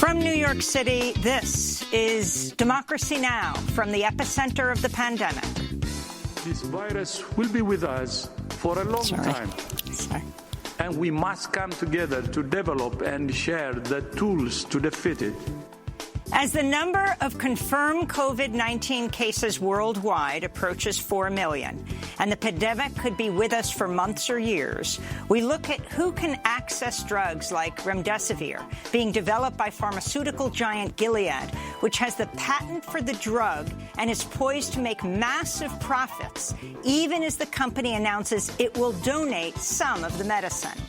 From New York City, this is Democracy Now! From the epicenter of the pandemic. This virus will be with us for a long time. And we must come together to develop and share the tools to defeat it. As the number of confirmed COVID-19 cases worldwide approaches 4 million, and the pandemic could be with us for months or years, we look at who can access drugs like remdesivir, being developed by pharmaceutical giant Gilead, which has the patent for the drug and is poised to make massive profits, even as the company announces it will donate some of the medicine.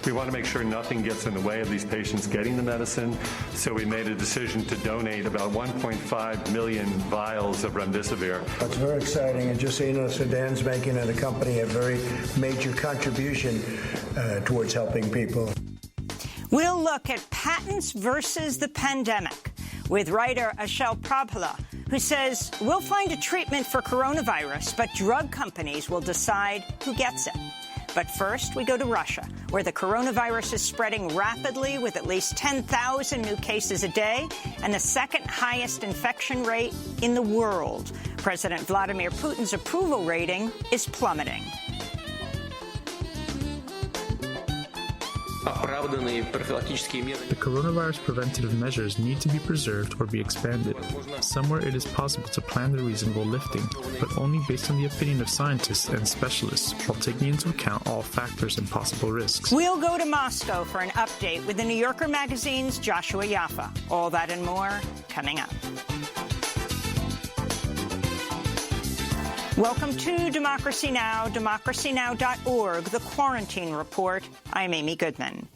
We want to make sure nothing gets in the way of these patients getting the medicine, so we made a decision to donate about 1.5 million vials of remdesivir. It's very exciting, and just so you know, Sudan's making the company a very major contribution towards helping people. We'll look at patents versus the pandemic with writer Ashel Prabhala, who says we'll find a treatment for coronavirus, but drug companies will decide who gets it. But first, we go to Russia, where the coronavirus is spreading rapidly with at least 10,000 new cases a day and the second highest infection rate in the world. President Vladimir Putin's approval rating is plummeting. The coronavirus preventative measures need to be preserved or be expanded. Somewhere it is possible to plan the reasonable lifting, but only based on the opinion of scientists and specialists, while taking into account all factors and possible risks. We'll go to Moscow for an update with the New Yorker magazine's Joshua Yaffa. All that and more coming up. Welcome to Democracy Now!, democracynow.org, The Quarantine Report. I'm Amy Goodman.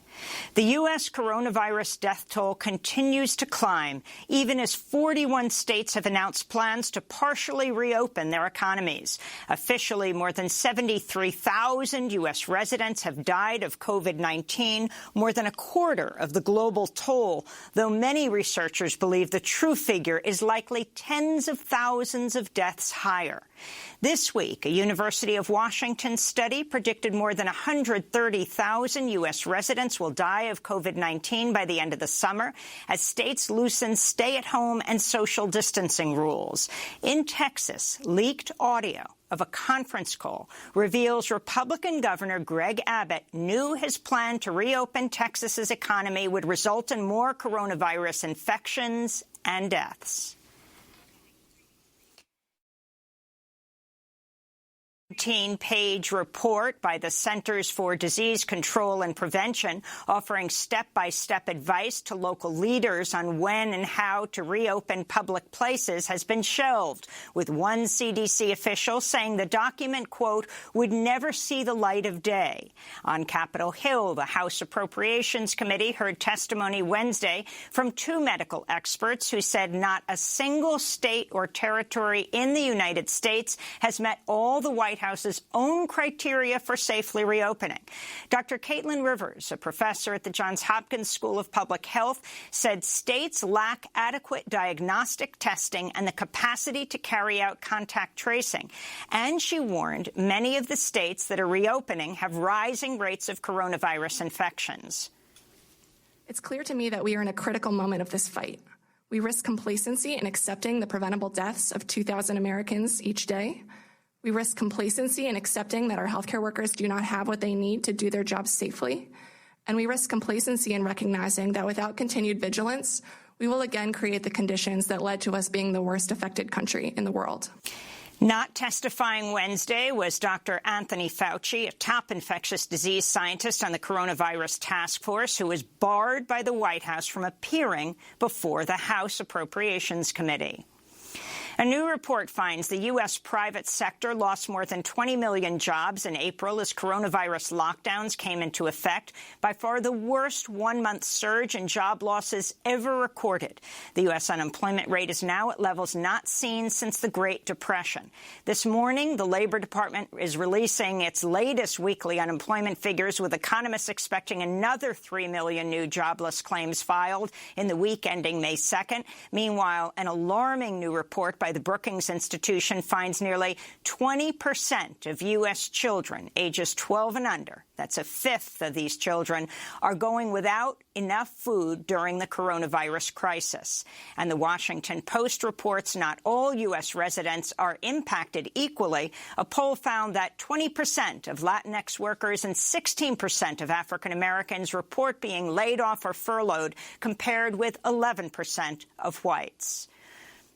The U.S. coronavirus death toll continues to climb, even as 41 states have announced plans to partially reopen their economies. Officially, more than 73,000 U.S. residents have died of COVID-19, more than a quarter of the global toll, though many researchers believe the true figure is likely tens of thousands of deaths higher. This week, a University of Washington study predicted more than 130,000 U.S. residents will die of COVID-19 by the end of the summer as states loosen stay-at-home and social distancing rules. In Texas, leaked audio of a conference call reveals Republican Governor Greg Abbott knew his plan to reopen Texas's economy would result in more coronavirus infections and deaths. 18-page report by the Centers for Disease Control and Prevention offering step-by-step advice to local leaders on when and how to reopen public places has been shelved, with one CDC official saying the document, quote, would never see the light of day. On Capitol Hill, the House Appropriations Committee heard testimony Wednesday from two medical experts who said not a single state or territory in the United States has met all the White House's own criteria for safely reopening. Dr. Caitlin Rivers, a professor at the Johns Hopkins School of Public Health, said states lack adequate diagnostic testing and the capacity to carry out contact tracing. And she warned many of the states that are reopening have rising rates of coronavirus infections. It's clear to me that we are in a critical moment of this fight. We risk complacency in accepting the preventable deaths of 2,000 Americans each day. We risk complacency in accepting that our healthcare workers do not have what they need to do their jobs safely. And we risk complacency in recognizing that without continued vigilance, we will again create the conditions that led to us being the worst affected country in the world. Not testifying Wednesday was Dr. Anthony Fauci, a top infectious disease scientist on the coronavirus task force, who was barred by the White House from appearing before the House Appropriations Committee. A new report finds the U.S. private sector lost more than 20 million jobs in April as coronavirus lockdowns came into effect, by far the worst one-month surge in job losses ever recorded. The U.S. unemployment rate is now at levels not seen since the Great Depression. This morning, the Labor Department is releasing its latest weekly unemployment figures, with economists expecting another 3 million new jobless claims filed in the week ending May 2nd. Meanwhile, an alarming new report by by the Brookings Institution finds nearly 20% of U.S. children ages 12 and under, that's a fifth of these children, are going without enough food during the coronavirus crisis. And the Washington Post reports not all U.S. residents are impacted equally. A poll found that 20% of Latinx workers and 16% of African Americans report being laid off or furloughed, compared with 11% of whites.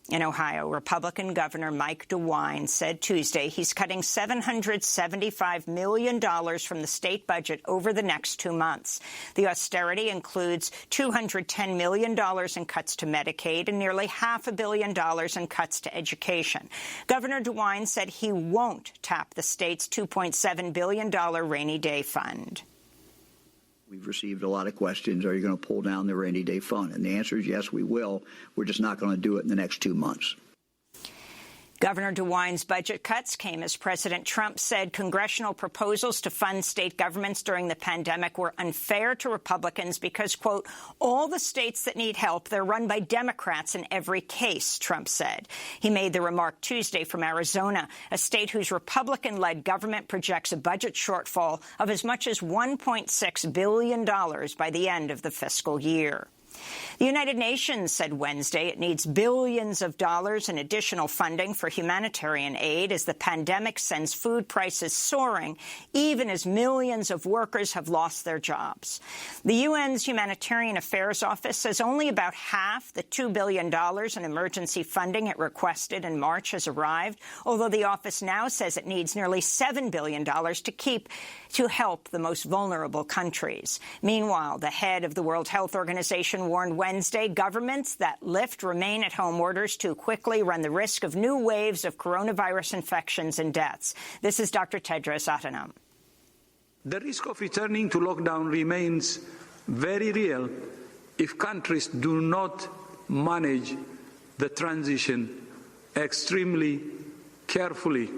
In Ohio, Republican Governor Mike DeWine said Tuesday he's cutting $775 million from the state budget over the next 2 months. The austerity includes $210 million in cuts to Medicaid and nearly $500 million in cuts to education. Governor DeWine said he won't tap the state's $2.7 billion rainy day fund. We've received a lot of questions. Are you going to pull down the rainy day fund? And the answer is yes, we will. We're just not going to do it in the next 2 months. Governor DeWine's budget cuts came as President Trump said congressional proposals to fund state governments during the pandemic were unfair to Republicans because, quote, all the states that need help, they're run by Democrats in every case, Trump said. He made the remark Tuesday from Arizona, a state whose Republican-led government projects a budget shortfall of as much as $1.6 billion by the end of the fiscal year. The United Nations said Wednesday it needs billions of dollars in additional funding for humanitarian aid as the pandemic sends food prices soaring, even as millions of workers have lost their jobs. The UN's Humanitarian Affairs Office says only about half the $2 billion in emergency funding it requested in March has arrived, although the office now says it needs nearly $7 billion to help the most vulnerable countries. Meanwhile, the head of the World Health Organization warned Wednesday governments that lift remain-at-home orders too quickly run the risk of new waves of coronavirus infections and deaths. This is Dr. Tedros Adhanom. The risk of returning to lockdown remains very real if countries do not manage the transition extremely carefully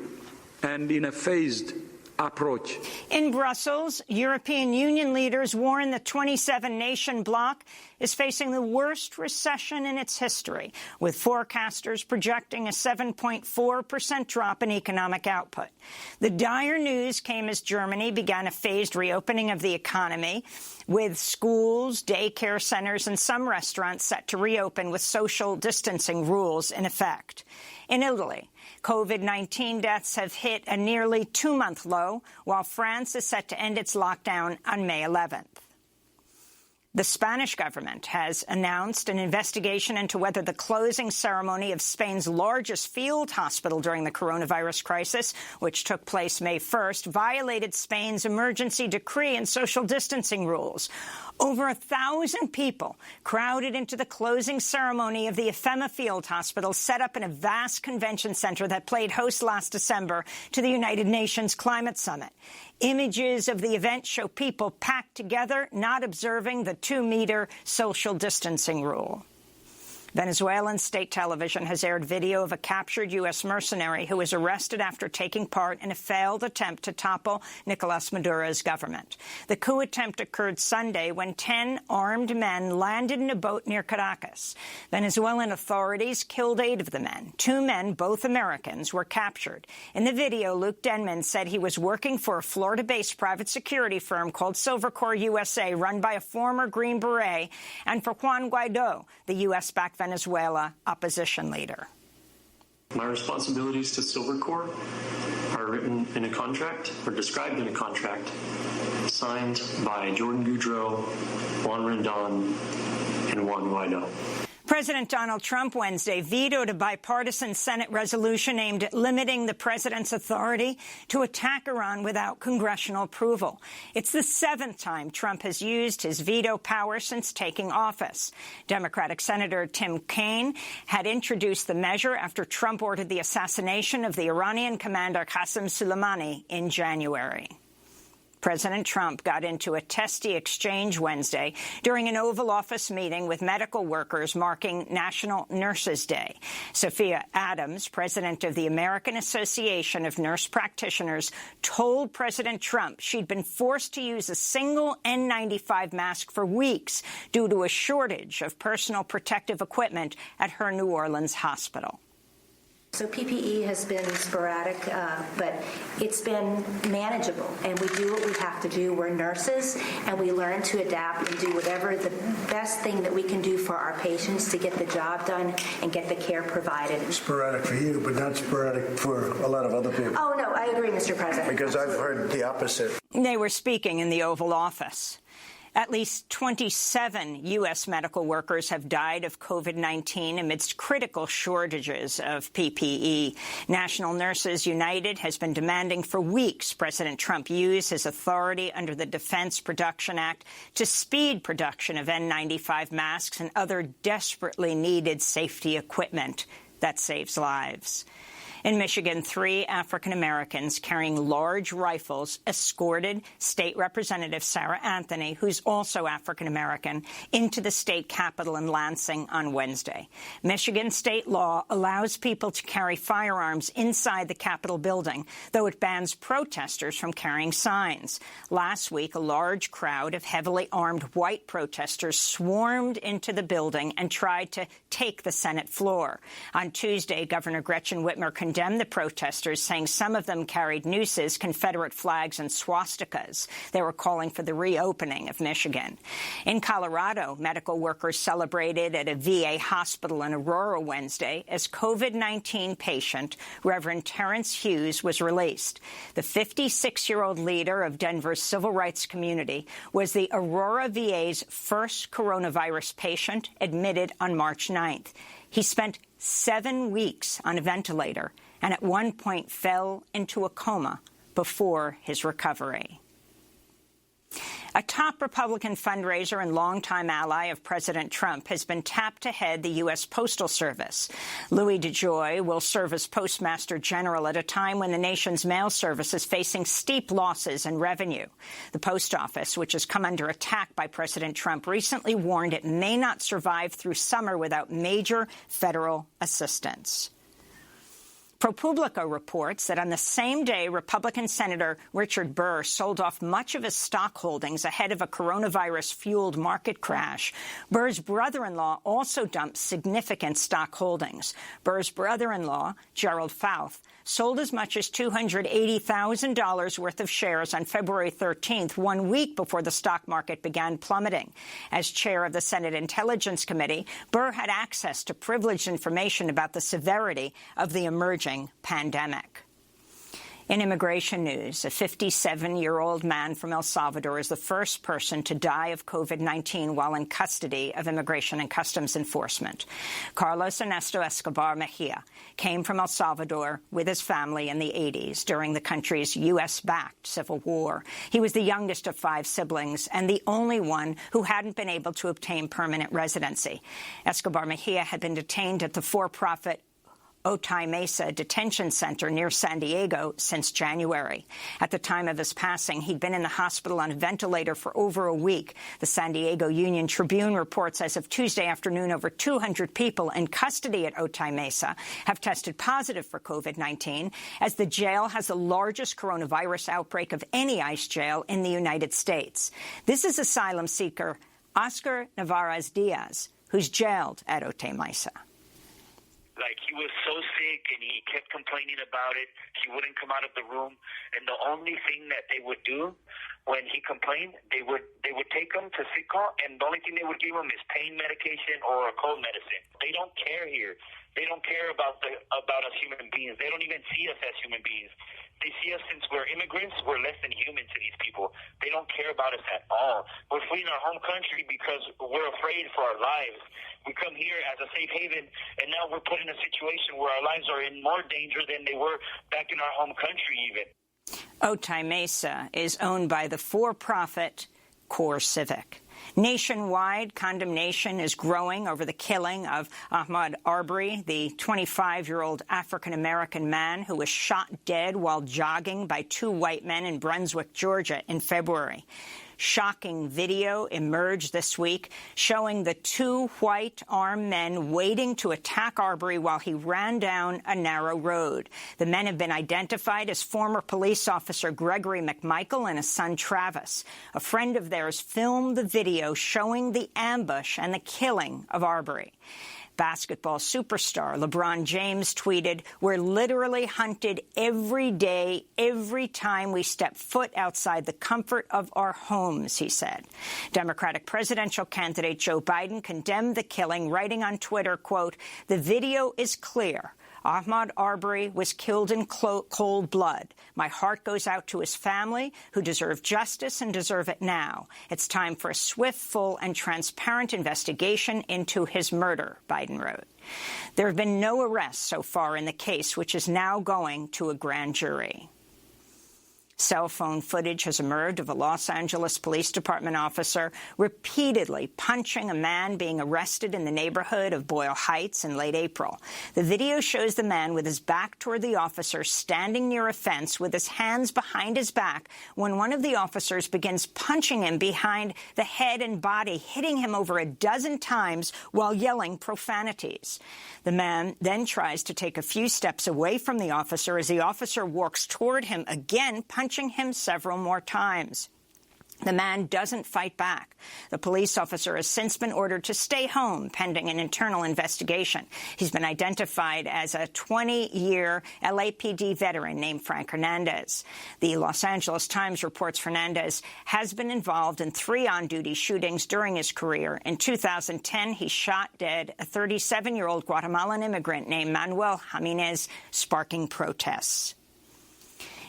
and in a phased approach. In Brussels, European Union leaders warn the 27-nation bloc is facing the worst recession in its history, with forecasters projecting a 7.4% drop in economic output. The dire news came as Germany began a phased reopening of the economy, with schools, daycare centers, and some restaurants set to reopen with social distancing rules in effect. In Italy, COVID-19 deaths have hit a nearly 2-month low, while France is set to end its lockdown on May 11th. The Spanish government has announced an investigation into whether the closing ceremony of Spain's largest field hospital during the coronavirus crisis, which took place May 1st, violated Spain's emergency decree and social distancing rules. Over 1,000 people crowded into the closing ceremony of the IFEMA Field Hospital, set up in a vast convention center that played host last December to the United Nations Climate Summit. Images of the event show people packed together, not observing the 2-meter social distancing rule. Venezuelan state television has aired video of a captured U.S. mercenary who was arrested after taking part in a failed attempt to topple Nicolas Maduro's government. The coup attempt occurred Sunday when 10 armed men landed in a boat near Caracas. Venezuelan authorities killed 8 of the men. 2 men, both Americans, were captured. In the video, Luke Denman said he was working for a Florida-based private security firm called Silvercore USA, run by a former Green Beret, and for Juan Guaido, the U.S.-backed Venezuela opposition leader. My responsibilities to Silvercore are written in a contract, or described in a contract, signed by Jordan Goudreau, Juan Rendon, and Juan Guaido. President Donald Trump Wednesday vetoed a bipartisan Senate resolution aimed at limiting the president's authority to attack Iran without congressional approval. It's the 7th time Trump has used his veto power since taking office. Democratic Senator Tim Kaine had introduced the measure after Trump ordered the assassination of the Iranian commander Qasem Soleimani in January. President Trump got into a testy exchange Wednesday during an Oval Office meeting with medical workers marking National Nurses Day. Sophia Adams, president of the American Association of Nurse Practitioners, told President Trump she'd been forced to use a single N95 mask for weeks due to a shortage of personal protective equipment at her New Orleans hospital. So PPE has been sporadic, but it's been manageable, and we do what we have to do. We're nurses, and we learn to adapt and do whatever the best thing that we can do for our patients to get the job done and get the care provided. Sporadic for you, but not sporadic for a lot of other people. Oh, no, I agree, Mr. President. Because I've heard the opposite. They were speaking in the Oval Office. At least 27 U.S. medical workers have died of COVID-19 amidst critical shortages of PPE. National Nurses United has been demanding for weeks President Trump use his authority under the Defense Production Act to speed production of N95 masks and other desperately needed safety equipment that saves lives. In Michigan, 3 African Americans carrying large rifles escorted State Representative Sarah Anthony, who's also African American, into the state capitol in Lansing on Wednesday. Michigan state law allows people to carry firearms inside the Capitol building, though it bans protesters from carrying signs. Last week, a large crowd of heavily armed white protesters swarmed into the building and tried to take the Senate floor. On Tuesday, Governor Gretchen Whitmer condemned the protesters, saying some of them carried nooses, Confederate flags, and swastikas. They were calling for the reopening of Michigan. In Colorado, medical workers celebrated at a VA hospital in Aurora Wednesday as COVID-19 patient Reverend Terrence Hughes was released. The 56-year-old leader of Denver's civil rights community was the Aurora VA's first coronavirus patient admitted on March 9th. He spent 7 weeks on a ventilator and at one point fell into a coma before his recovery. A top Republican fundraiser and longtime ally of President Trump has been tapped to head the U.S. Postal Service. Louis DeJoy will serve as Postmaster General at a time when the nation's mail service is facing steep losses in revenue. The Post Office, which has come under attack by President Trump, recently warned it may not survive through summer without major federal assistance. ProPublica reports that on the same day Republican Senator Richard Burr sold off much of his stock holdings ahead of a coronavirus-fueled market crash, Burr's brother-in-law also dumped significant stock holdings. Burr's brother-in-law, Gerald Fouth, sold as much as $280,000 worth of shares on February 13th, 1 week before the stock market began plummeting. As chair of the Senate Intelligence Committee, Burr had access to privileged information about the severity of the emerging pandemic. In immigration news, a 57-year-old man from El Salvador is the first person to die of COVID-19 while in custody of Immigration and Customs Enforcement. Carlos Ernesto Escobar Mejia came from El Salvador with his family in the 80s during the country's U.S.-backed civil war. He was the youngest of 5 siblings and the only one who hadn't been able to obtain permanent residency. Escobar Mejia had been detained at the for-profit Otay Mesa Detention Center near San Diego since January. At the time of his passing, he'd been in the hospital on a ventilator for over a week. The San Diego Union Tribune reports as of Tuesday afternoon, over 200 people in custody at Otay Mesa have tested positive for COVID-19, as the jail has the largest coronavirus outbreak of any ICE jail in the United States. This is asylum seeker Oscar Navarez Diaz, who's jailed at Otay Mesa. Like, he was so sick and he kept complaining about it. He wouldn't come out of the room. And the only thing that they would do when he complained, they would take him to sick call, and the only thing they would give him is pain medication or a cold medicine. They don't care here. They don't care about us human beings. They don't even see us as human beings. They see us, since we're immigrants, we're less than human to these people. They don't care about us at all. We're fleeing our home country because we're afraid for our lives. We come here as a safe haven, and now we're put in a situation where our lives are in more danger than they were back in our home country even. Otay Mesa is owned by the for-profit Core Civic. Nationwide, condemnation is growing over the killing of Ahmaud Arbery, the 25-year-old African-American man who was shot dead while jogging by 2 white men in Brunswick, Georgia, in February. Shocking video emerged this week showing the 2 white armed men waiting to attack Arbery while he ran down a narrow road. The men have been identified as former police officer Gregory McMichael and his son Travis. A friend of theirs filmed the video showing the ambush and the killing of Arbery. Basketball superstar LeBron James tweeted, "We're literally hunted every day, every time we step foot outside the comfort of our homes," he said. Democratic presidential candidate Joe Biden condemned the killing, writing on Twitter, quote, "The video is clear. Ahmaud Arbery was killed in cold blood. My heart goes out to his family, who deserve justice and deserve it now. It's time for a swift, full, and transparent investigation into his murder," Biden wrote. There have been no arrests so far in the case, which is now going to a grand jury. Cell phone footage has emerged of a Los Angeles Police Department officer repeatedly punching a man being arrested in the neighborhood of Boyle Heights in late April. The video shows the man with his back toward the officer standing near a fence with his hands behind his back when one of the officers begins punching him behind the head and body, hitting him over a dozen times while yelling profanities. The man then tries to take a few steps away from the officer as the officer walks toward him again, punching him several more times. The man doesn't fight back. The police officer has since been ordered to stay home pending an internal investigation. He's been identified as a 20-year LAPD veteran named Frank Hernandez. The Los Angeles Times reports Hernandez has been involved in 3 on-duty shootings during his career. In 2010, he shot dead a 37-year-old Guatemalan immigrant named Manuel Jimenez, sparking protests.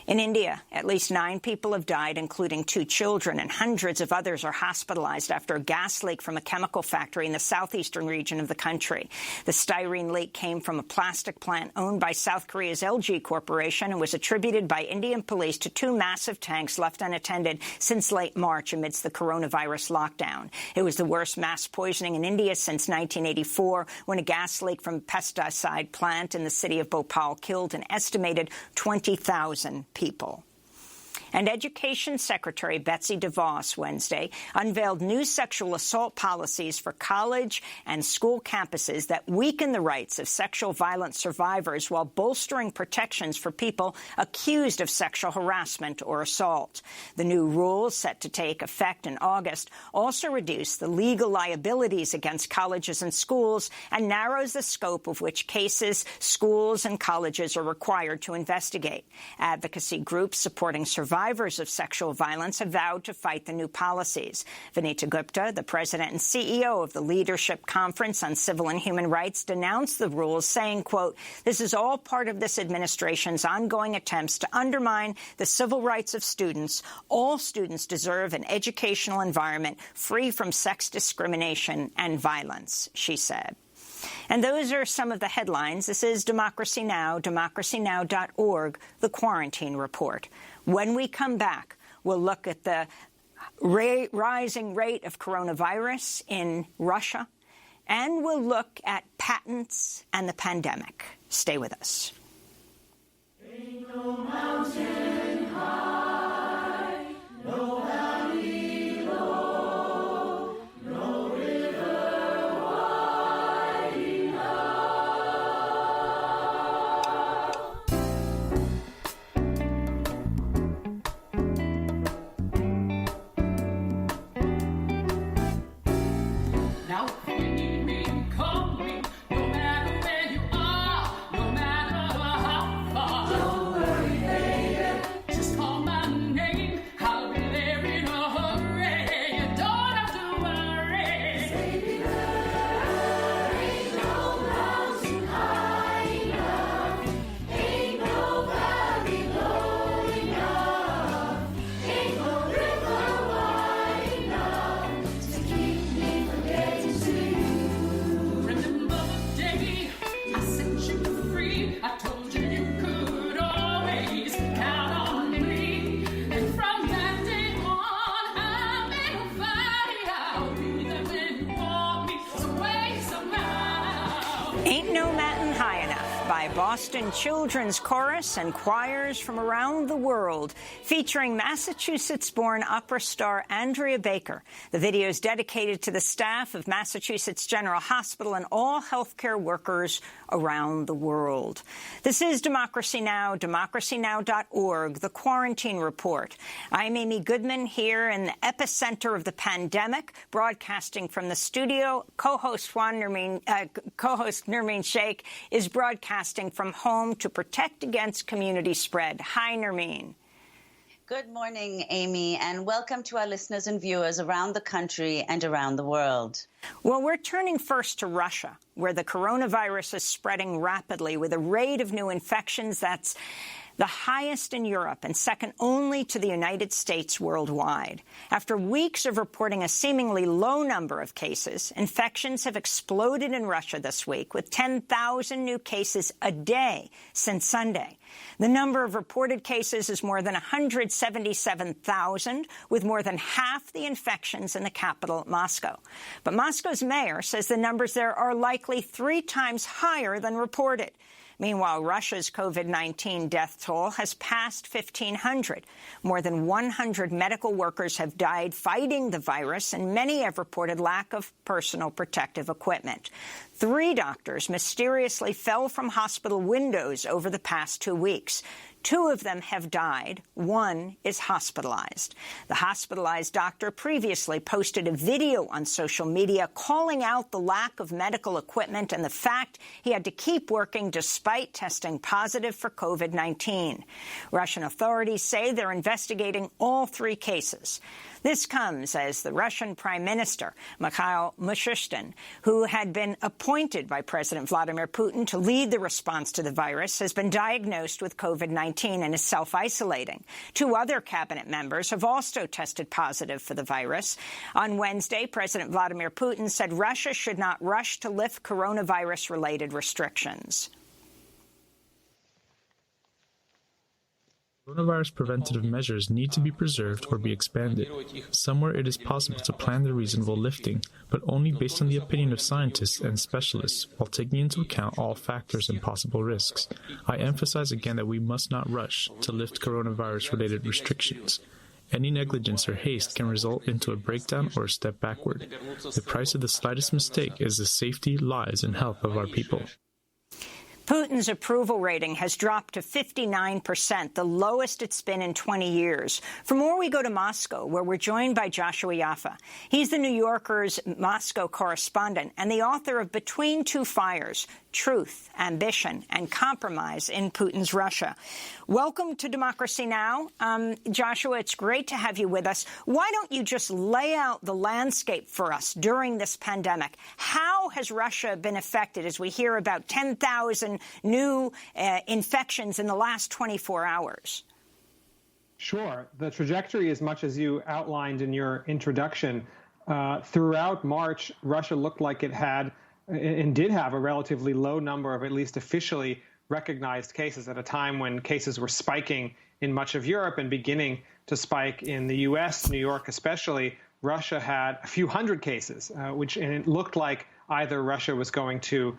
In India, at least 9 people have died, including 2 children, and hundreds of others are hospitalized after a gas leak from a chemical factory in the southeastern region of the country. The styrene leak came from a plastic plant owned by South Korea's LG Corporation and was attributed by Indian police to 2 massive tanks left unattended since late March amidst the coronavirus lockdown. It was the worst mass poisoning in India since 1984, when a gas leak from a pesticide plant in the city of Bhopal killed an estimated 20,000 people. And Education Secretary Betsy DeVos Wednesday unveiled new sexual assault policies for college and school campuses that weaken the rights of sexual violence survivors while bolstering protections for people accused of sexual harassment or assault. The new rules, set to take effect in August, also reduce the legal liabilities against colleges and schools and narrows the scope of which cases schools and colleges are required to investigate. Advocacy groups supporting survivors of sexual violence have vowed to fight the new policies. Vinita Gupta, the president and CEO of the Leadership Conference on Civil and Human Rights, denounced the rules, saying, quote, "This is all part of this administration's ongoing attempts to undermine the civil rights of students. All students deserve an educational environment free from sex discrimination and violence," she said. And those are some of the headlines. This is Democracy Now!, democracynow.org, The Quarantine Report. When we come back, we'll look at the rising rate of coronavirus in Russia, and we'll look at patents and the pandemic. Stay with us. Ain't no mountain high, no valley low, no river wide enough. Now if you need me, call me, no matter where you are, no matter how far. Don't worry, baby, just call my name, I'll be there in a hurry. You don't have to worry. Baby, there ain't no mountain high enough, ain't no valley low enough, ain't no river wide enough to keep me from getting to you. Remember the day I set you free? I told you you could always count on me. And from that day on, I've been fighting. I'll be there when you want me, some way, somehow. Ain't no mountain high enough. by Boston Children's Chorus and choirs from around the world, featuring Massachusetts-born opera star Andrea Baker. The video is dedicated to the staff of Massachusetts General Hospital and all healthcare workers around the world. This is Democracy Now!, democracynow.org, the Quarantine Report. I'm Amy Goodman here in the epicenter of the pandemic, broadcasting from the studio. Co-host Nermeen Sheikh is broadcasting from home to protect against community spread. Hi, Nermeen. Good morning, Amy, and welcome to our listeners and viewers around the country and around the world. Well, we're turning first to Russia, where the coronavirus is spreading rapidly with a rate of new infections that's the highest in Europe and second only to the United States worldwide. After weeks of reporting a seemingly low number of cases, infections have exploded in Russia this week, with 10,000 new cases a day since Sunday. The number of reported cases is more than 177,000, with more than half the infections in the capital, Moscow. But Moscow's mayor says the numbers there are likely 3 times higher than reported. Meanwhile, Russia's COVID-19 death toll has passed 1,500. More than 100 medical workers have died fighting the virus, and many have reported lack of personal protective equipment. 3 doctors mysteriously fell from hospital windows over the past 2 weeks. 2 of them have died. 1 is hospitalized. The hospitalized doctor previously posted a video on social media calling out the lack of medical equipment and the fact he had to keep working despite testing positive for COVID-19. Russian authorities say they're investigating all 3 cases. This comes as the Russian Prime Minister, Mikhail Mishustin, who had been appointed by President Vladimir Putin to lead the response to the virus, has been diagnosed with COVID-19 and is self-isolating. 2 other cabinet members have also tested positive for the virus. On Wednesday, President Vladimir Putin said Russia should not rush to lift coronavirus-related restrictions. Coronavirus preventative measures need to be preserved or be expanded. Somewhere it is possible to plan the reasonable lifting, but only based on the opinion of scientists and specialists, while taking into account all factors and possible risks. I emphasize again that we must not rush to lift coronavirus-related restrictions. Any negligence or haste can result into a breakdown or a step backward. The price of the slightest mistake is the safety, lives, and health of our people. Putin's approval rating has dropped to 59%, the lowest it's been in 20 years. For more, we go to Moscow, where we're joined by Joshua Yaffa. He's the New Yorker's Moscow correspondent and the author of Between Two Fires, Truth, Ambition, and Compromise in Putin's Russia. Welcome to Democracy Now! Joshua, it's great to have you with us. Why don't you just lay out the landscape for us during this pandemic? How has Russia been affected as we hear about 10,000 new infections in the last 24 hours? Sure. The trajectory, as much as you outlined in your introduction, throughout March, Russia looked like it had and did have a relatively low number of at least officially recognized cases at a time when cases were spiking in much of Europe and beginning to spike in the U.S., New York especially. Russia had a few hundred cases, and it looked like either Russia was going to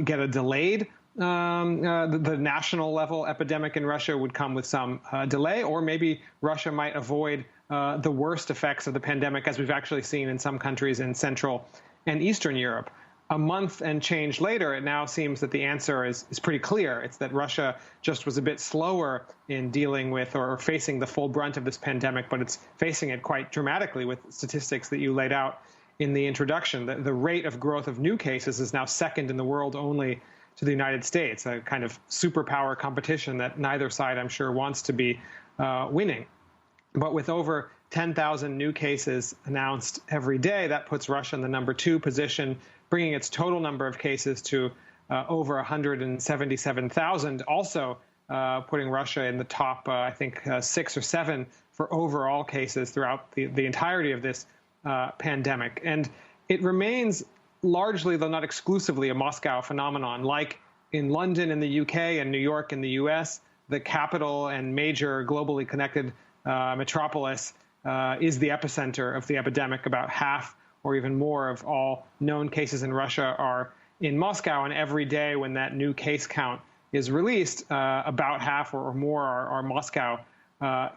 get a delayed the national level epidemic in Russia would come with some delay, or maybe Russia might avoid the worst effects of the pandemic, as we've actually seen in some countries in Central and Eastern Europe. A month and change later, it now seems that the answer is pretty clear. It's that Russia just was a bit slower in dealing with or facing the full brunt of this pandemic, but it's facing it quite dramatically with statistics that you laid out in the introduction. The rate of growth of new cases is now second in the world only to the United States, a kind of superpower competition that neither side, I'm sure, wants to be winning. But with over 10,000 new cases announced every day, that puts Russia in the number 2 position, bringing its total number of cases to over 177,000, also putting Russia in the top, I think, 6 or 7 for overall cases throughout the entirety of this pandemic. And it remains largely, though not exclusively, a Moscow phenomenon. Like in London in the UK and New York in the US, the capital and major globally connected metropolis is the epicenter of the epidemic. About half or even more of all known cases in Russia are in Moscow, and every day when that new case count is released, about half or more are Moscow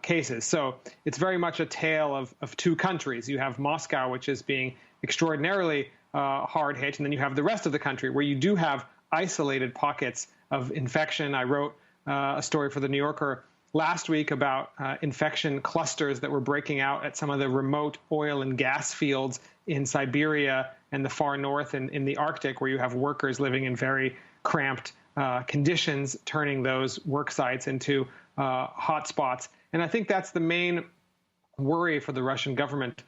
cases. So it's very much a tale of two countries. You have Moscow, which is being extraordinarily hard hit, and then you have the rest of the country where you do have isolated pockets of infection. I wrote a story for The New Yorker last week about infection clusters that were breaking out at some of the remote oil and gas fields in Siberia and the far north in the Arctic, where you have workers living in very cramped conditions, turning those work sites into hot spots. And I think that's the main worry for the Russian government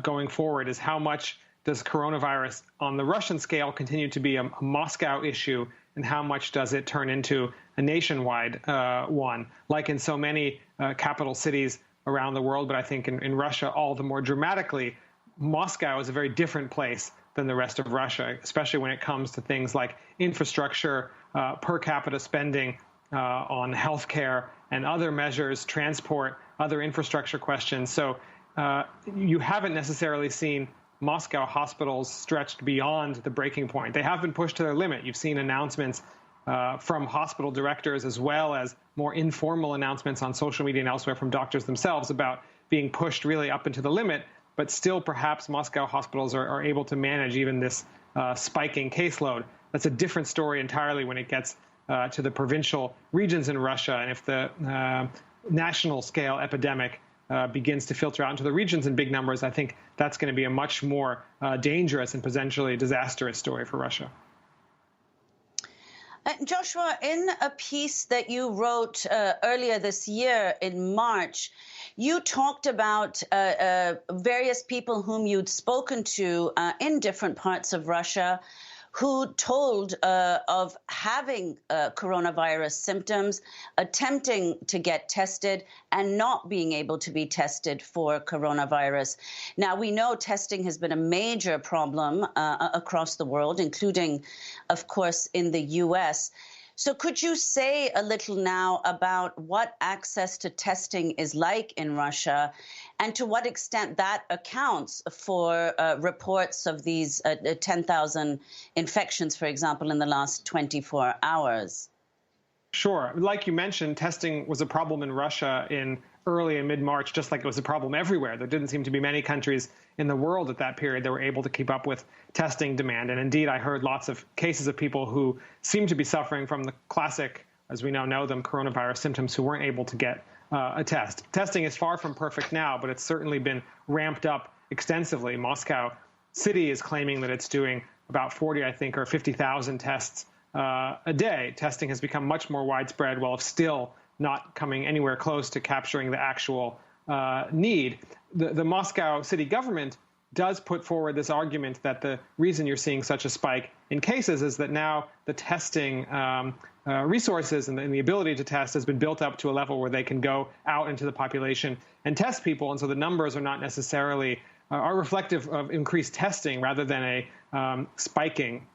going forward, is how much does coronavirus on the Russian scale continue to be a Moscow issue, and how much does it turn into a nationwide one, like in so many capital cities around the world. But I think in Russia, all the more dramatically, Moscow is a very different place than the rest of Russia, especially when it comes to things like infrastructure, per capita spending on healthcare and other measures, transport, other infrastructure questions. So you haven't necessarily seen Moscow hospitals stretched beyond the breaking point. They have been pushed to their limit. You've seen announcements from hospital directors, as well as more informal announcements on social media and elsewhere from doctors themselves about being pushed really up into the limit. But still, perhaps Moscow hospitals are able to manage even this spiking caseload. That's a different story entirely when it gets to the provincial regions in Russia. And if the national scale epidemic begins to filter out into the regions in big numbers, I think that's going to be a much more dangerous and potentially disastrous story for Russia. Joshua, in a piece that you wrote earlier this year in March, you talked about various people whom you'd spoken to in different parts of Russia who told of having coronavirus symptoms, attempting to get tested, and not being able to be tested for coronavirus. Now, we know testing has been a major problem across the world, including, of course, in the U.S. So could you say a little now about what access to testing is like in Russia, and to what extent that accounts for reports of these 10,000 infections, for example, in the last 24 hours? Sure. Like you mentioned, testing was a problem in Russia in early and mid-March, just like it was a problem everywhere. There didn't seem to be many countries in the world at that period that were able to keep up with testing demand. And indeed, I heard lots of cases of people who seemed to be suffering from the classic, as we now know them, coronavirus symptoms, who weren't able to get a test. Testing is far from perfect now, but it's certainly been ramped up extensively. Moscow City is claiming that it's doing about 40, I think, or 50,000 tests a day. Testing has become much more widespread, while still not coming anywhere close to capturing the actual need. The Moscow city government does put forward this argument that the reason you're seeing such a spike in cases is that now the testing resources and the ability to test has been built up to a level where they can go out into the population and test people. And so the numbers are not necessarily are reflective of increased testing rather than a spiking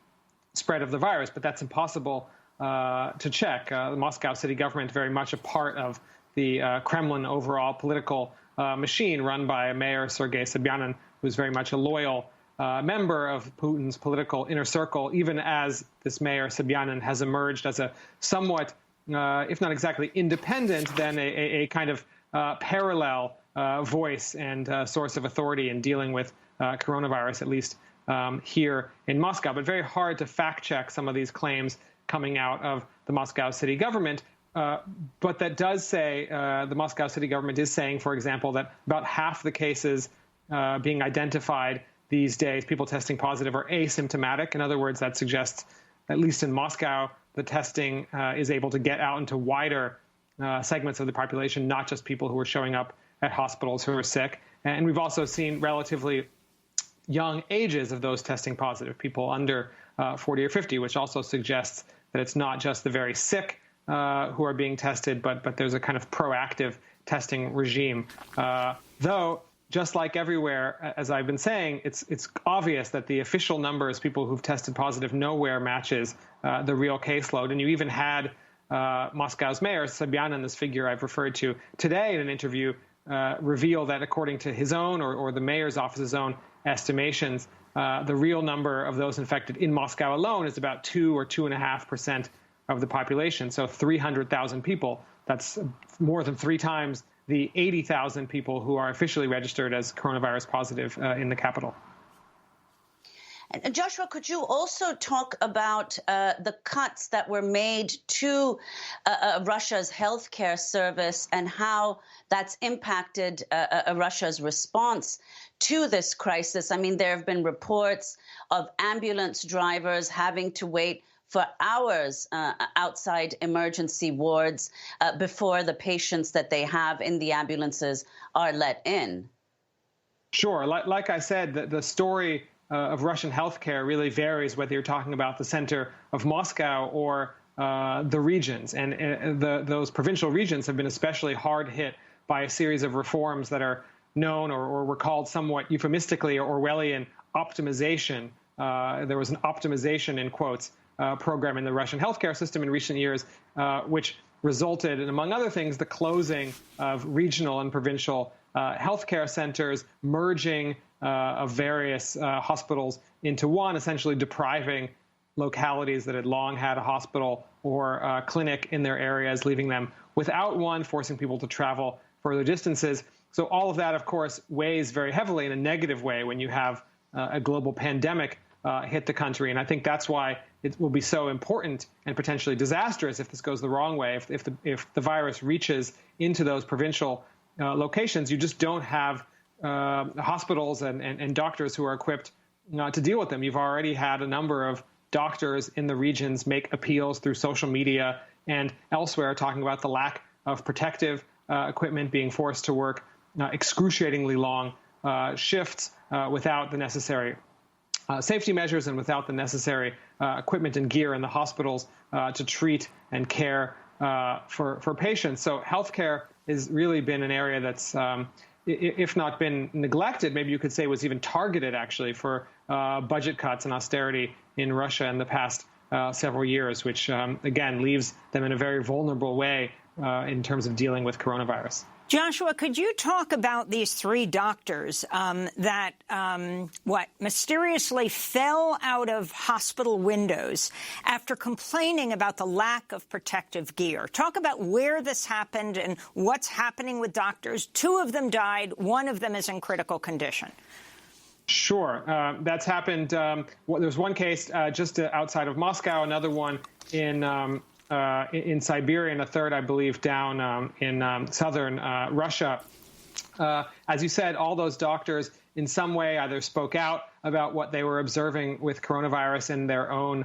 spread of the virus. But that's impossible to check. The Moscow city government, very much a part of the Kremlin overall political machine run by Mayor Sergei Sobyanin, who's very much a loyal member of Putin's political inner circle, even as this Mayor Sobyanin has emerged as a somewhat, if not exactly independent, then a kind of parallel voice and source of authority in dealing with coronavirus, at least here in Moscow. But very hard to fact check some of these claims coming out of the Moscow city government. But that does say, the Moscow city government is saying, for example, that about half the cases being identified these days, people testing positive, are asymptomatic. In other words, that suggests, at least in Moscow, the testing is able to get out into wider segments of the population, not just people who are showing up at hospitals who are sick. And we've also seen relatively young ages of those testing positive, people under 40 or 50, which also suggests that it's not just the very sick who are being tested, but there's a kind of proactive testing regime. Though, just like everywhere, as I've been saying, it's obvious that the official numbers, people who've tested positive, nowhere matches the real caseload. And you even had Moscow's mayor, Sobyanin, this figure I've referred to today in an interview, reveal that according to his own or the mayor's office's own estimations. The real number of those infected in Moscow alone is about 2 or 2.5% of the population. So 300,000 people. That's more than 3 times the 80,000 people who are officially registered as coronavirus positive in the capital. And Joshua, could you also talk about the cuts that were made to Russia's healthcare service and how that's impacted Russia's response to this crisis? I mean, there have been reports of ambulance drivers having to wait for hours outside emergency wards before the patients that they have in the ambulances are let in. Sure. Like I said, the story of Russian healthcare really varies whether you're talking about the center of Moscow or the regions. And those provincial regions have been especially hard hit by a series of reforms that are known or were called somewhat euphemistically Orwellian optimization. There was an optimization, in quotes, program in the Russian healthcare system in recent years, which resulted in, among other things, the closing of regional and provincial healthcare centers, merging of various hospitals into one, essentially depriving localities that had long had a hospital or a clinic in their areas, leaving them without one, forcing people to travel further distances. So all of that, of course, weighs very heavily in a negative way when you have a global pandemic hit the country. And I think that's why it will be so important and potentially disastrous if this goes the wrong way. If the virus reaches into those provincial locations, you just don't have hospitals and doctors who are equipped to deal with them. You've already had a number of doctors in the regions make appeals through social media and elsewhere talking about the lack of protective equipment, being forced to work excruciatingly long shifts without the necessary safety measures and without the necessary equipment and gear in the hospitals to treat and care for patients. So healthcare has really been an area that's, if not been neglected, maybe you could say was even targeted actually for budget cuts and austerity in Russia in the past several years, which again leaves them in a very vulnerable way in terms of dealing with coronavirus. Joshua, could you talk about these 3 doctors that mysteriously fell out of hospital windows after complaining about the lack of protective gear? Talk about where this happened and what's happening with doctors. 2 of them died. 1 of them is in critical condition. Sure. That's happened. There's one case just outside of Moscow, another one in Siberia, and a third, I believe, down in southern Russia. As you said, all those doctors in some way either spoke out about what they were observing with coronavirus in their own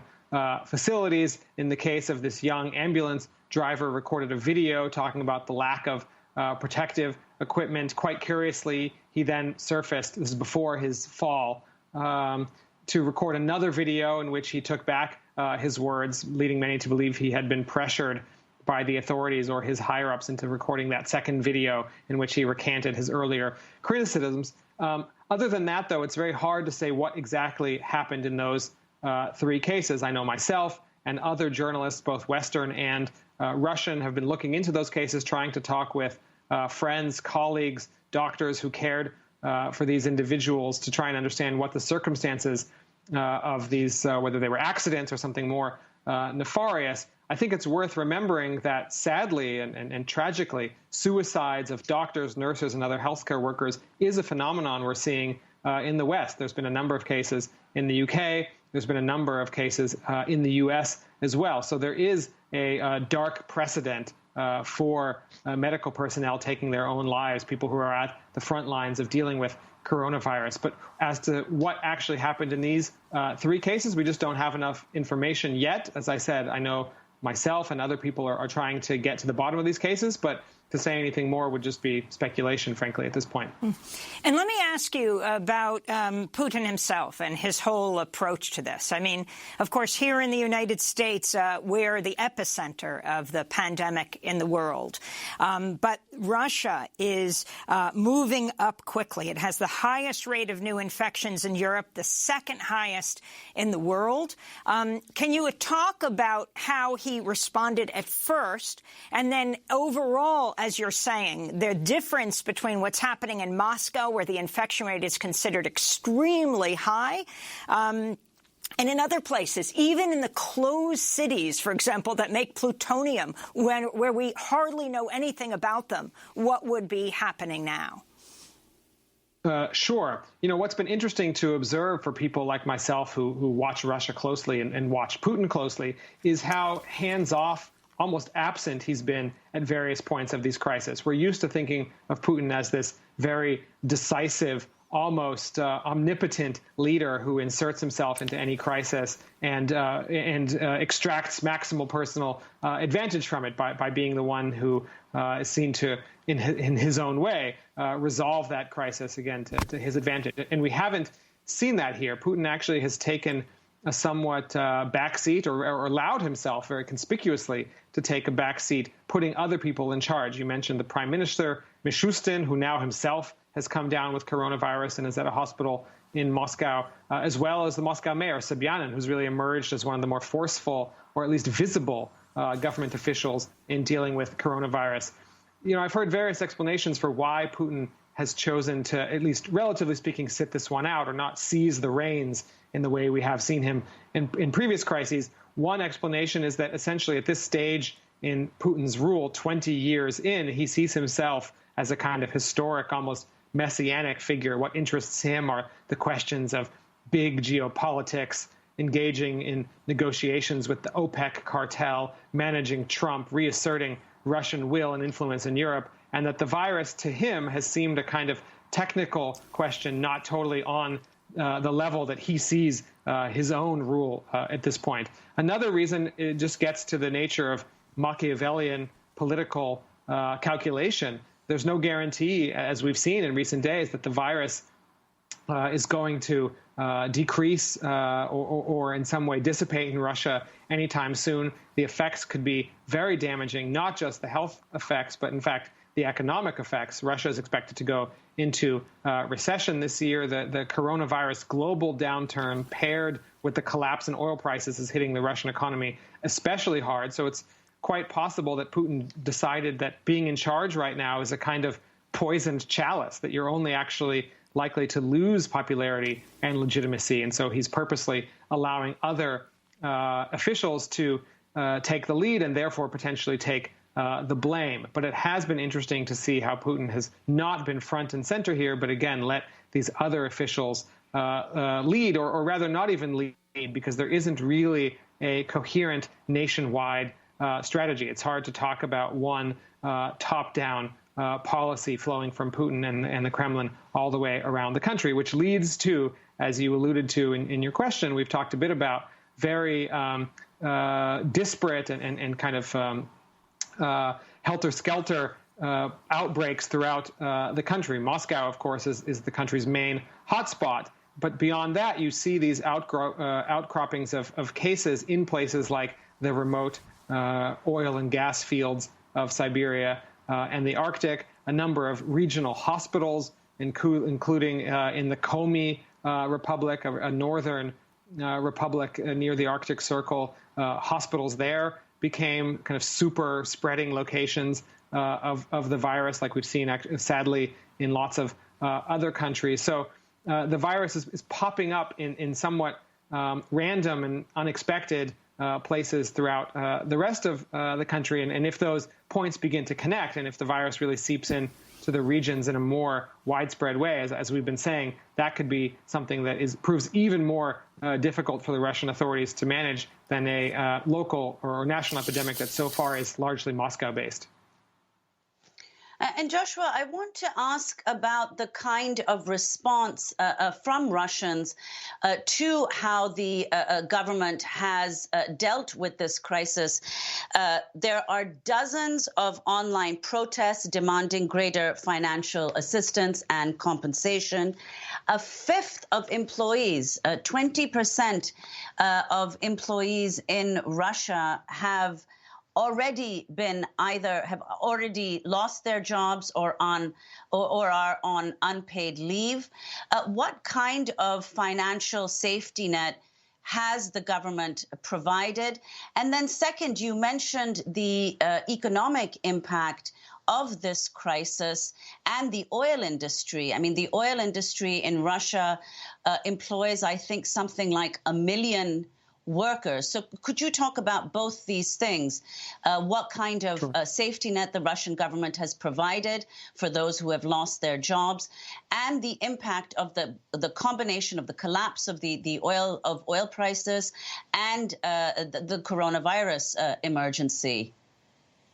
facilities. In the case of this young ambulance driver, recorded a video talking about the lack of protective equipment. Quite curiously, he then surfaced, this is before his fall, to record another video in which he took back his words, leading many to believe he had been pressured by the authorities or his higher-ups into recording that second video in which he recanted his earlier criticisms. Other than that, though, it's very hard to say what exactly happened in those 3 cases. I know myself and other journalists, both Western and Russian, have been looking into those cases, trying to talk with friends, colleagues, doctors who cared for these individuals to try and understand what the circumstances of these, whether they were accidents or something more nefarious. I think it's worth remembering that sadly and tragically, suicides of doctors, nurses, and other healthcare workers is a phenomenon we're seeing in the West. There's been a number of cases in the UK. There's been a number of cases in the US as well. So there is a dark precedent for medical personnel taking their own lives, people who are at the front lines of dealing with coronavirus. But as to what actually happened in these 3 cases, we just don't have enough information yet. As I said, I know myself and other people are trying to get to the bottom of these cases, but to say anything more would just be speculation, frankly, at this point. And let me ask you about Putin himself and his whole approach to this. I mean, of course, here in the United States, we're the epicenter of the pandemic in the world. But Russia is moving up quickly. It has the highest rate of new infections in Europe, the second highest in the world. Can you talk about how he responded at first, and then overall, as you're saying, the difference between what's happening in Moscow, where the infection rate is considered extremely high, and in other places, even in the closed cities, for example, that make plutonium, where we hardly know anything about them, what would be happening now? Sure. What's been interesting to observe for people like myself who watch Russia closely and watch Putin closely is how hands-off, almost absent he's been at various points of these crises. We're used to thinking of Putin as this very decisive, almost omnipotent leader who inserts himself into any crisis and extracts maximal personal advantage from it by being the one who is seen to, in his own way, resolve that crisis again to his advantage. And we haven't seen that here. Putin actually has taken a somewhat backseat or allowed himself very conspicuously to take a backseat, putting other people in charge. You mentioned the Prime Minister, Mishustin, who now himself has come down with coronavirus and is at a hospital in Moscow, as well as the Moscow mayor, Sobyanin, who's really emerged as one of the more forceful or at least visible government officials in dealing with coronavirus. I've heard various explanations for why Putin has chosen to, at least relatively speaking, sit this one out or not seize the reins in the way we have seen him in previous crises. One explanation is that essentially at this stage in Putin's rule, 20 years in, he sees himself as a kind of historic, almost messianic figure. What interests him are the questions of big geopolitics, engaging in negotiations with the OPEC cartel, managing Trump, reasserting Russian will and influence in Europe, and that the virus to him has seemed a kind of technical question, not totally on the level that he sees his own rule at this point. Another reason, it just gets to the nature of Machiavellian political calculation. There's no guarantee, as we've seen in recent days, that the virus is going to decrease or in some way dissipate in Russia anytime soon. The effects could be very damaging, not just the health effects, but in fact the economic effects. Russia is expected to go into recession this year. The coronavirus global downturn paired with the collapse in oil prices is hitting the Russian economy especially hard. So it's quite possible that Putin decided that being in charge right now is a kind of poisoned chalice, that you're only actually likely to lose popularity and legitimacy. And so he's purposely allowing other officials to take the lead and therefore potentially take the blame. But it has been interesting to see how Putin has not been front and center here, but again, let these other officials lead, or rather not even lead, because there isn't really a coherent nationwide strategy. It's hard to talk about one top-down policy flowing from Putin and the Kremlin all the way around the country, which leads to, as you alluded to in your question, we've talked a bit about very disparate and kind of helter-skelter outbreaks throughout the country. Moscow, of course, is the country's main hotspot. But beyond that, you see these outcroppings of cases in places like the remote oil and gas fields of Siberia and the Arctic, a number of regional hospitals, including in the Komi Republic, a northern republic near the Arctic Circle. Hospitals there became kind of super spreading locations of the virus, like we've seen, sadly, in lots of other countries. So the virus is popping up in somewhat random and unexpected places throughout the rest of the country. And if those points begin to connect, and if the virus really seeps in to the regions in a more widespread way, as we've been saying, that could be something that proves even more difficult for the Russian authorities to manage than a local or national epidemic that so far is largely Moscow-based. And Joshua, I want to ask about the kind of response from Russians to how the government has dealt with this crisis. There are dozens of online protests demanding greater financial assistance and compensation. A fifth of employees, 20% of employees in Russia have already been have already lost their jobs or are on unpaid leave. What kind of financial safety net has the government provided? And then second, you mentioned the economic impact of this crisis and the oil industry. I mean, the oil industry in Russia employs, I think, something like 1 million workers. So could you talk about both these things? What kind of safety net the Russian government has provided for those who have lost their jobs, and the impact of the combination of the collapse of the oil prices and the coronavirus emergency?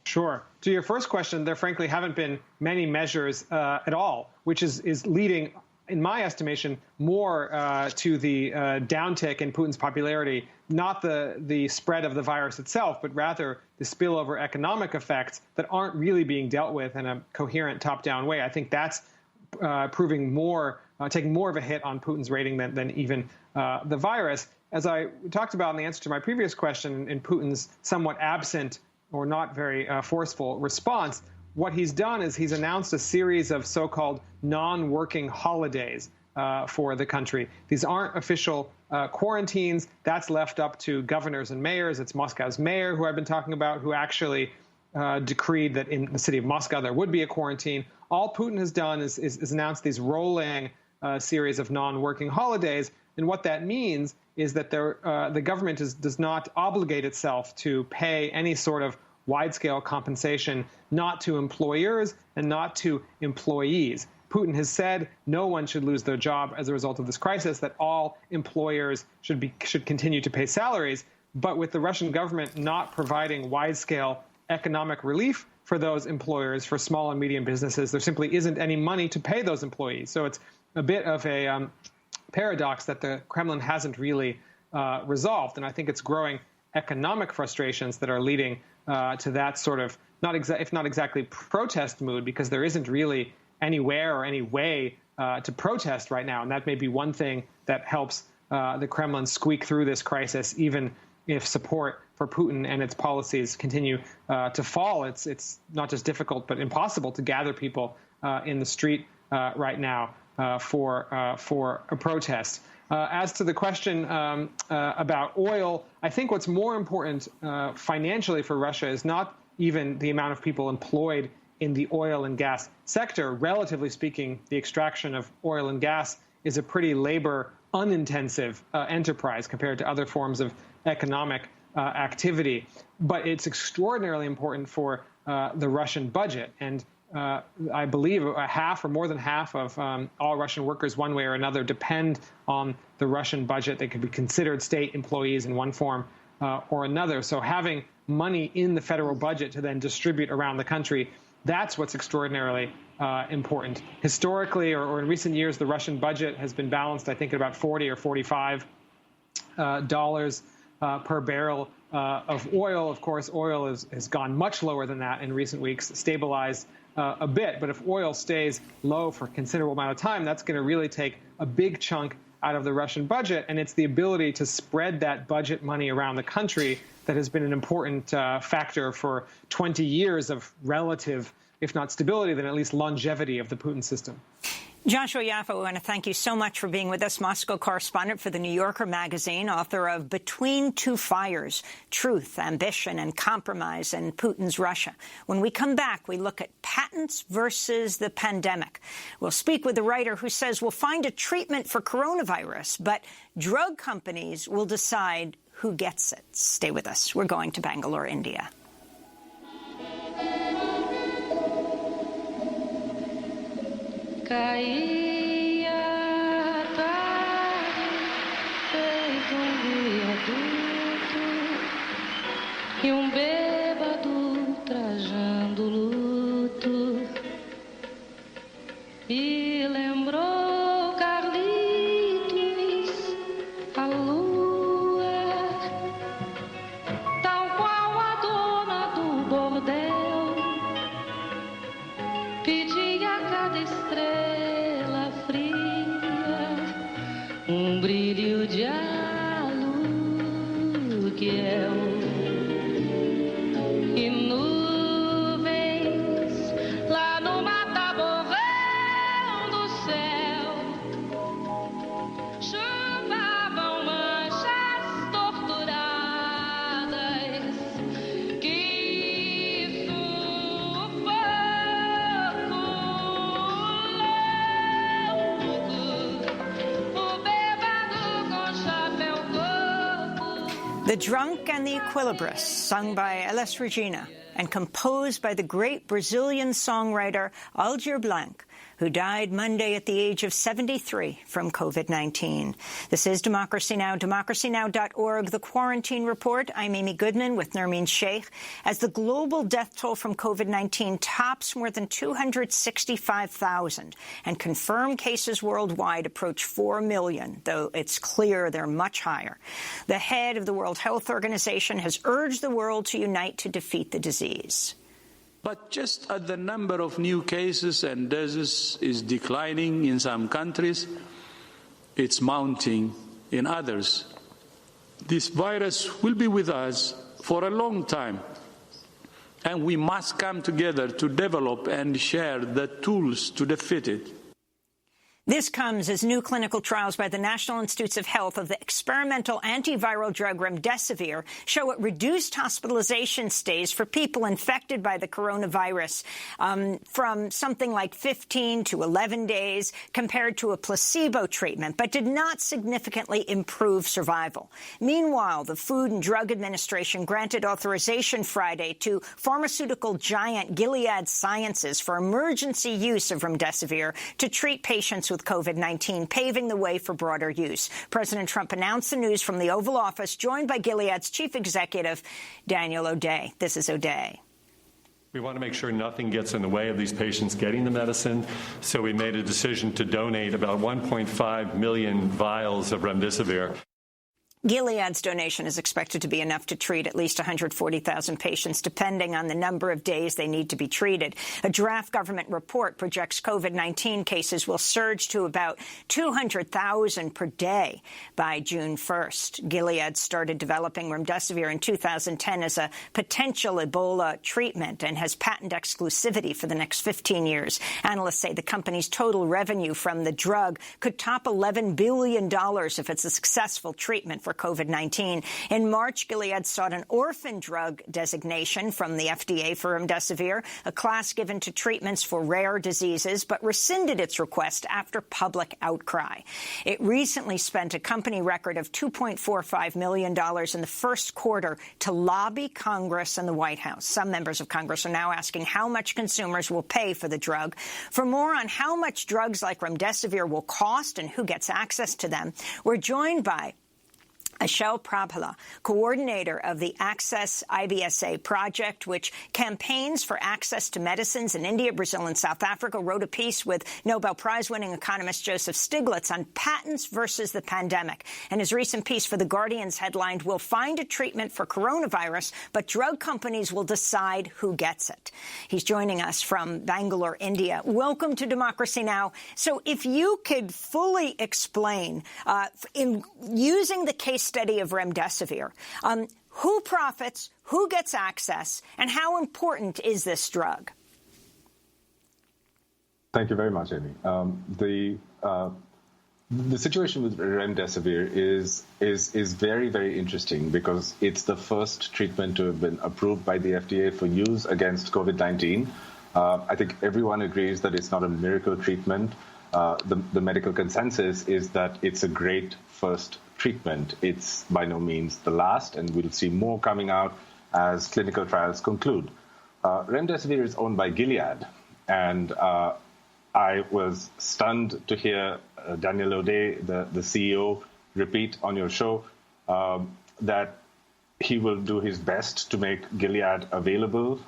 Sure. To your first question, there frankly haven't been many measures at all, which is leading, in my estimation, more to the downtick in Putin's popularity, not the spread of the virus itself, but rather the spillover economic effects that aren't really being dealt with in a coherent top-down way. I think that's proving taking more of a hit on Putin's rating than even the virus. As I talked about in the answer to my previous question, in Putin's somewhat absent or not very forceful response, what he's done is he's announced a series of so-called non-working holidays for the country. These aren't official quarantines. That's left up to governors and mayors. It's Moscow's mayor, who I've been talking about, who actually decreed that in the city of Moscow there would be a quarantine. All Putin has done is announced these rolling series of non-working holidays. And what that means is that the government does not obligate itself to pay any sort of wide-scale compensation, not to employers and not to employees. Putin has said no one should lose their job as a result of this crisis, that all employers should continue to pay salaries. But with the Russian government not providing wide-scale economic relief for those employers, for small and medium businesses, there simply isn't any money to pay those employees. So it's a bit of a paradox that the Kremlin hasn't really resolved. And I think it's growing economic frustrations that are leading to that sort of, if not exactly protest mood, because there isn't really anywhere or any way to protest right now. And that may be one thing that helps the Kremlin squeak through this crisis, even if support for Putin and its policies continue to fall. It's not just difficult, but impossible to gather people in the street right now for a protest. As to the question about oil, I think what's more important financially for Russia is not even the amount of people employed in the oil and gas sector. Relatively speaking, the extraction of oil and gas is a pretty labor-unintensive enterprise compared to other forms of economic activity. But it's extraordinarily important for the Russian budget. And I believe half or more than half of all Russian workers, one way or another, depend on the Russian budget. They could be considered state employees in one form or another. So having money in the federal budget to then distribute around the country, that's what's extraordinarily important. Historically, or in recent years, the Russian budget has been balanced, I think, at about $40 or $45 per barrel of oil. Of course, oil has gone much lower than that in recent weeks, stabilized a bit. But if oil stays low for a considerable amount of time, that's going to really take a big chunk out of the Russian budget. And it's the ability to spread that budget money around the country that has been an important factor for 20 years of relative, if not stability, then at least longevity of the Putin system. Joshua Yaffe, we want to thank you so much for being with us, Moscow correspondent for The New Yorker magazine, author of Between Two Fires, Truth, Ambition, and Compromise in Putin's Russia. When we come back, we look at patents versus the pandemic. We'll speak with a writer who says we'll find a treatment for coronavirus, but drug companies will decide who gets it. Stay with us. We're going to Bangalore, India. Caía a tarde, feito viaduto, e bêbado trajando luto, e lembrou Carlitos a lua, tal qual a dona do bordel, pedia a cada estrela brilho de aluguel, e The Drunk and the Equilibrists, sung by Elis Regina and composed by the great Brazilian songwriter Aldir Blanc, who died Monday at the age of 73 from COVID-19. This is Democracy Now!, democracynow.org, The Quarantine Report. I'm Amy Goodman with Nermeen Sheikh. As the global death toll from COVID-19 tops more than 265,000 and confirmed cases worldwide approach 4 million, though it's clear they're much higher, the head of the World Health Organization has urged the world to unite to defeat the disease. But just as the number of new cases and deaths is declining in some countries, it's mounting in others. This virus will be with us for a long time, and we must come together to develop and share the tools to defeat it. This comes as new clinical trials by the National Institutes of Health of the experimental antiviral drug remdesivir show it reduced hospitalization stays for people infected by the coronavirus from something like 15 to 11 days compared to a placebo treatment, but did not significantly improve survival. Meanwhile, the Food and Drug Administration granted authorization Friday to pharmaceutical giant Gilead Sciences for emergency use of remdesivir to treat patients with COVID-19, paving the way for broader use. President Trump announced the news from the Oval Office, joined by Gilead's chief executive, Daniel O'Day. This is O'Day. We want to make sure nothing gets in the way of these patients getting the medicine, so we made a decision to donate about 1.5 million vials of remdesivir. Gilead's donation is expected to be enough to treat at least 140,000 patients, depending on the number of days they need to be treated. A draft government report projects COVID-19 cases will surge to about 200,000 per day by June 1st. Gilead started developing remdesivir in 2010 as a potential Ebola treatment and has patent exclusivity for the next 15 years. Analysts say the company's total revenue from the drug could top $11 billion if it's a successful treatment for COVID-19. In March, Gilead sought an orphan drug designation from the FDA for remdesivir, a class given to treatments for rare diseases, but rescinded its request after public outcry. It recently spent a company record of $2.45 million in the first quarter to lobby Congress and the White House. Some members of Congress are now asking how much consumers will pay for the drug. For more on how much drugs like remdesivir will cost and who gets access to them, we're joined by Ashel Prabhala, coordinator of the Access IBSA project, which campaigns for access to medicines in India, Brazil, and South Africa, wrote a piece with Nobel Prize-winning economist Joseph Stiglitz on patents versus the pandemic. And his recent piece for The Guardian's headlined, "We'll find a treatment for coronavirus, but drug companies will decide who gets it." He's joining us from Bangalore, India. Welcome to Democracy Now! So if you could fully explain, in using the case study of remdesivir, who profits, who gets access, and how important is this drug? Thank you very much, Amy. The situation with remdesivir is very, very interesting because it's the first treatment to have been approved by the FDA for use against COVID-19. I think everyone agrees that it's not a miracle treatment. The medical consensus is that it's a great first treatment. It's by no means the last, and we'll see more coming out as clinical trials conclude. Remdesivir is owned by Gilead, and I was stunned to hear Daniel O'Day, the CEO, repeat on your show that he will do his best to make Gilead available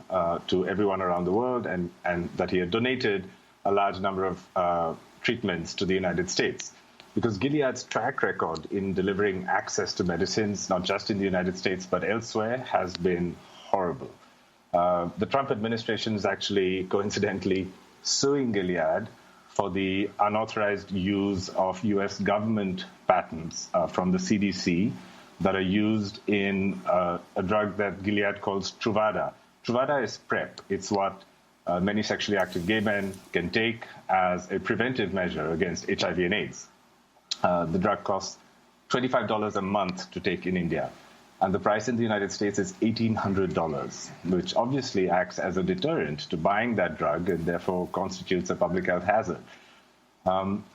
to everyone around the world, and that he had donated a large number of treatments to the United States. Because Gilead's track record in delivering access to medicines, not just in the United States, but elsewhere, has been horrible. The Trump administration is actually, coincidentally, suing Gilead for the unauthorized use of U.S. government patents from the CDC that are used in a drug that Gilead calls Truvada. Truvada is PrEP. It's what many sexually active gay men can take as a preventive measure against HIV and AIDS. The drug costs $25 a month to take in India, and the price in the United States is $1,800, which obviously acts as a deterrent to buying that drug and therefore constitutes a public health hazard.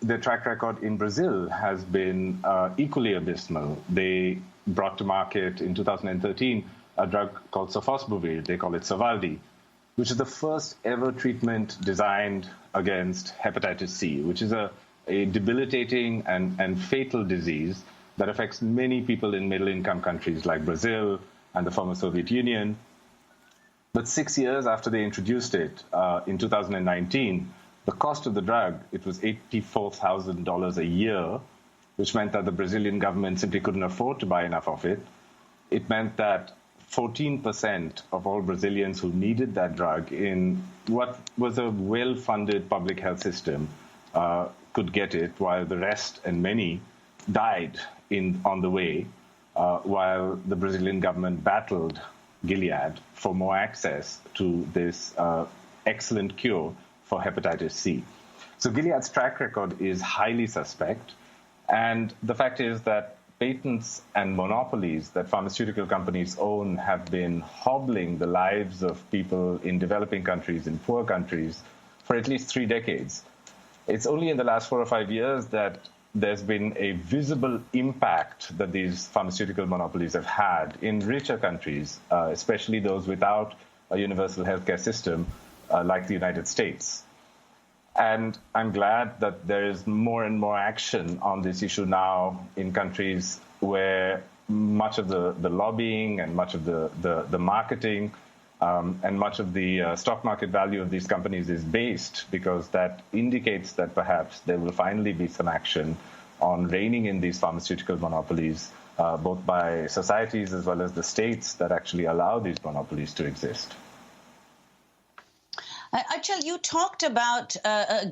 Their track record in Brazil has been equally abysmal. They brought to market in 2013 a drug called sofosbuvir, they call it Sovaldi, which is the first ever treatment designed against hepatitis C, which is a debilitating and fatal disease that affects many people in middle-income countries like Brazil and the former Soviet Union. But 6 years after they introduced it, in 2019, the cost of the drug, it was $84,000 a year, which meant that the Brazilian government simply couldn't afford to buy enough of it. It meant that 14% of all Brazilians who needed that drug in what was a well-funded public health system could get it, while the rest and many died on the way, while the Brazilian government battled Gilead for more access to this excellent cure for hepatitis C. So Gilead's track record is highly suspect, and the fact is that patents and monopolies that pharmaceutical companies own have been hobbling the lives of people in developing countries, in poor countries, for at least 3 decades. It's only in the last 4 or 5 years that there's been a visible impact that these pharmaceutical monopolies have had in richer countries, especially those without a universal healthcare system like the United States. And I'm glad that there is more and more action on this issue now in countries where much of the lobbying and much of the marketing and much of the stock market value of these companies is based, because that indicates that perhaps there will finally be some action on reining in these pharmaceutical monopolies, both by societies as well as the states that actually allow these monopolies to exist. Achal, you talked about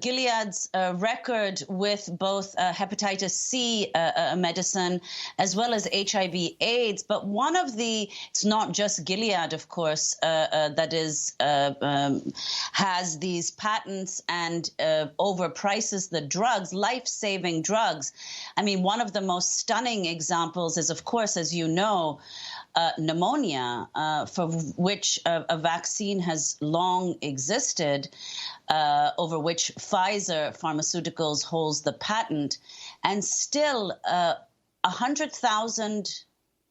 Gilead's record with both hepatitis C medicine as well as HIV/AIDS, but one of it's not just Gilead, of course, that has these patents and overprices the drugs, life-saving drugs. I mean, one of the most stunning examples is, of course, as you know, pneumonia, for which a vaccine has long existed, over which Pfizer Pharmaceuticals holds the patent, and still 100,000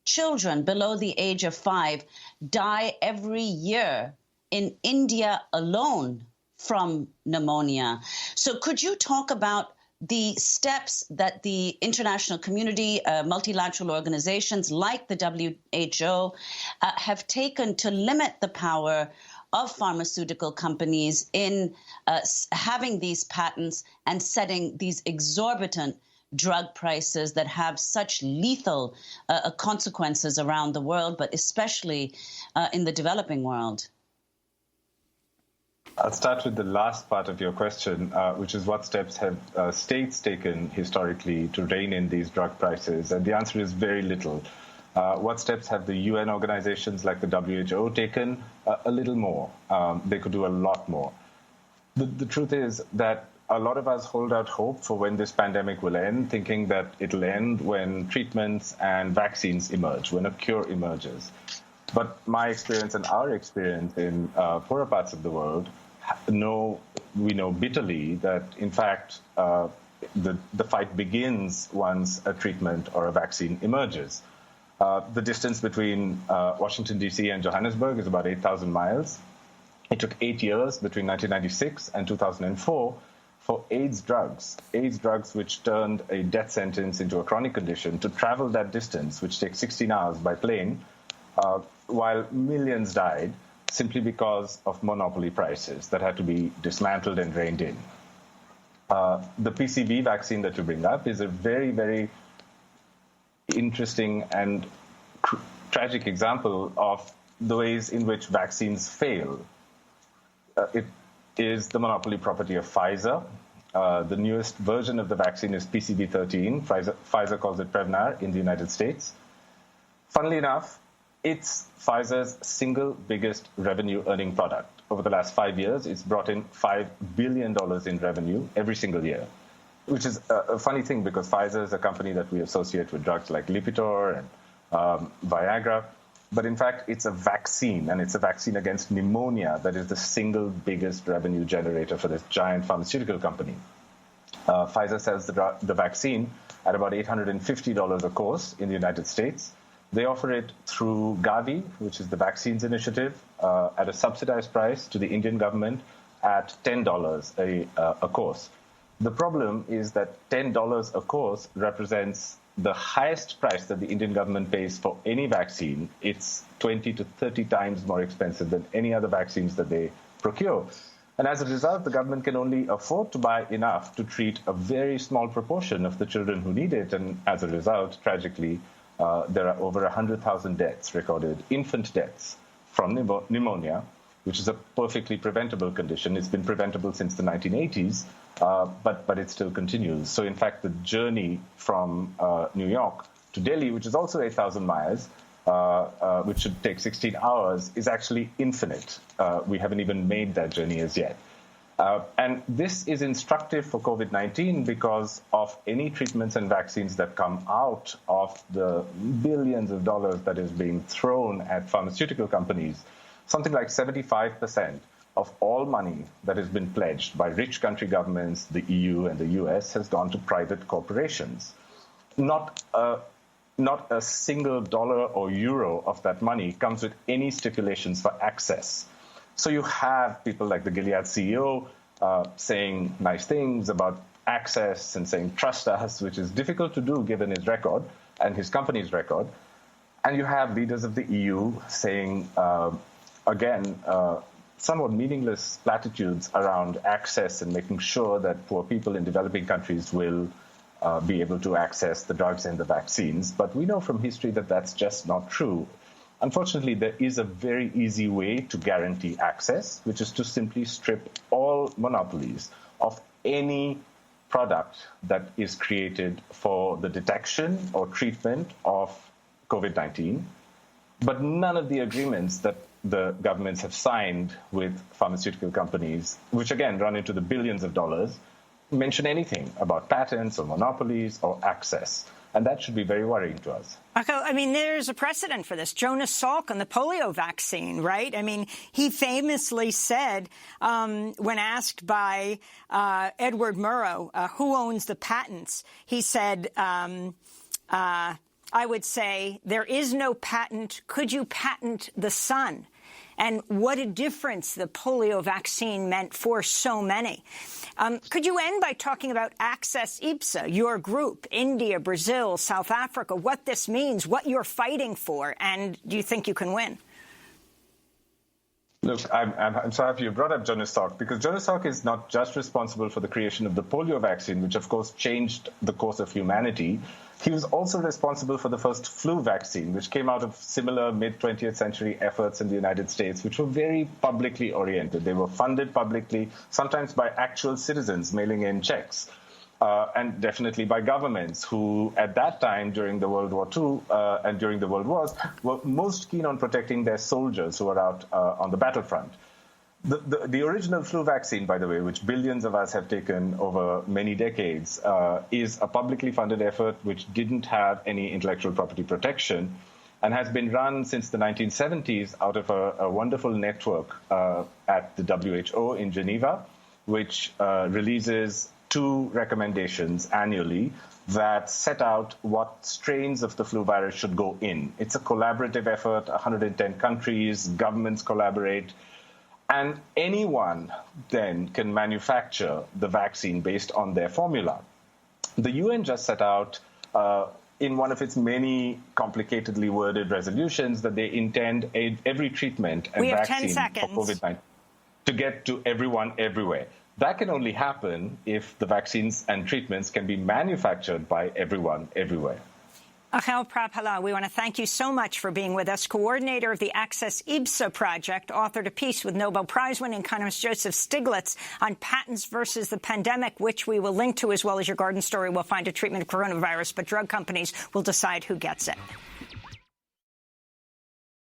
children below the age of 5 die every year in India alone from pneumonia. So could you talk about the steps that the international community, multilateral organizations like the WHO have taken to limit the power of pharmaceutical companies in having these patents and setting these exorbitant drug prices that have such lethal consequences around the world, but especially in the developing world? I'll start with the last part of your question, which is what steps have states taken historically to rein in these drug prices? And the answer is very little. What steps have the UN organizations like the WHO taken? A little more. They could do a lot more. The truth is that a lot of us hold out hope for when this pandemic will end, thinking that it'll end when treatments and vaccines emerge, when a cure emerges. But my experience and our experience in poorer parts of the world, we know bitterly that, in fact, the fight begins once a treatment or a vaccine emerges. The distance between Washington, D.C. and Johannesburg is about 8,000 miles. It took 8 years between 1996 and 2004 for AIDS drugs which turned a death sentence into a chronic condition, to travel that distance, which takes 16 hours by plane, while millions died simply because of monopoly prices that had to be dismantled and reined in. The PCV vaccine that you bring up is a very, very interesting and tragic example of the ways in which vaccines fail. It is the monopoly property of Pfizer. The newest version of the vaccine is PCV13. Pfizer calls it Prevnar in the United States. Funnily enough, it's Pfizer's single biggest revenue-earning product. Over the last 5 years, it's brought in $5 billion in revenue every single year, which is a funny thing because Pfizer is a company that we associate with drugs like Lipitor and Viagra. But in fact, it's a vaccine, and it's a vaccine against pneumonia that is the single biggest revenue generator for this giant pharmaceutical company. Pfizer sells the vaccine at about $850 a course in the United States. They offer it through Gavi, which is the Vaccines Initiative, at a subsidized price to the Indian government at $10 a course. The problem is that $10 a course represents the highest price that the Indian government pays for any vaccine. It's 20 to 30 times more expensive than any other vaccines that they procure. And as a result, the government can only afford to buy enough to treat a very small proportion of the children who need it. And as a result, tragically, there are over 100,000 deaths recorded, infant deaths from pneumonia, which is a perfectly preventable condition. It's been preventable since the 1980s, but it still continues. So in fact, the journey from New York to Delhi, which is also 8,000 miles, which should take 16 hours, is actually infinite. We haven't even made that journey as yet. And this is instructive for COVID-19 because of any treatments and vaccines that come out of the billions of dollars that is being thrown at pharmaceutical companies. Something like 75% of all money that has been pledged by rich country governments, the EU and the US, has gone to private corporations. Not a single dollar or euro of that money comes with any stipulations for access. So you have people like the Gilead CEO saying nice things about access and saying trust us, which is difficult to do given his record and his company's record. And you have leaders of the EU saying, somewhat meaningless platitudes around access and making sure that poor people in developing countries will be able to access the drugs and the vaccines. But we know from history that that's just not true. Unfortunately, there is a very easy way to guarantee access, which is to simply strip all monopolies of any product that is created for the detection or treatment of COVID-19, but none of the agreements that the governments have signed with pharmaceutical companies, which again run into the billions of dollars, mention anything about patents or monopolies or access. And that should be very worrying to us. I mean, there's a precedent for this. Jonas Salk on the polio vaccine, right? I mean, he famously said, when asked by Edward Murrow, who owns the patents, he said, I would say, there is no patent. Could you patent the sun? And what a difference the polio vaccine meant for so many. Could you end by talking about Access IBSA, your group, India, Brazil, South Africa, what this means, what you're fighting for, and do you think you can win? Look, I'm so happy you brought up Jonas Salk, because Jonas Salk is not just responsible for the creation of the polio vaccine, which of course changed the course of humanity. He was also responsible for the first flu vaccine, which came out of similar mid-20th century efforts in the United States, which were very publicly oriented. They were funded publicly, sometimes by actual citizens mailing in checks. And definitely by governments who, at that time, during the World War II and during the World Wars, were most keen on protecting their soldiers who were out on the battlefront. The original flu vaccine, by the way, which billions of us have taken over many decades, is a publicly funded effort which didn't have any intellectual property protection and has been run since the 1970s out of a wonderful network at the WHO in Geneva, which releases 2 recommendations annually that set out what strains of the flu virus should go in. It's a collaborative effort, 110 countries, governments collaborate, and anyone then can manufacture the vaccine based on their formula. The UN just set out in one of its many complicatedly worded resolutions that they intend every treatment and vaccine for COVID-19 to get to everyone everywhere. That can only happen if the vaccines and treatments can be manufactured by everyone everywhere. Achal Prabhala, we want to thank you so much for being with us, coordinator of the Access IBSA project, authored a piece with Nobel Prize-winning economist Joseph Stiglitz on patents versus the pandemic, which we will link to, as well as your garden story. We'll find a treatment of coronavirus, but drug companies will decide who gets it.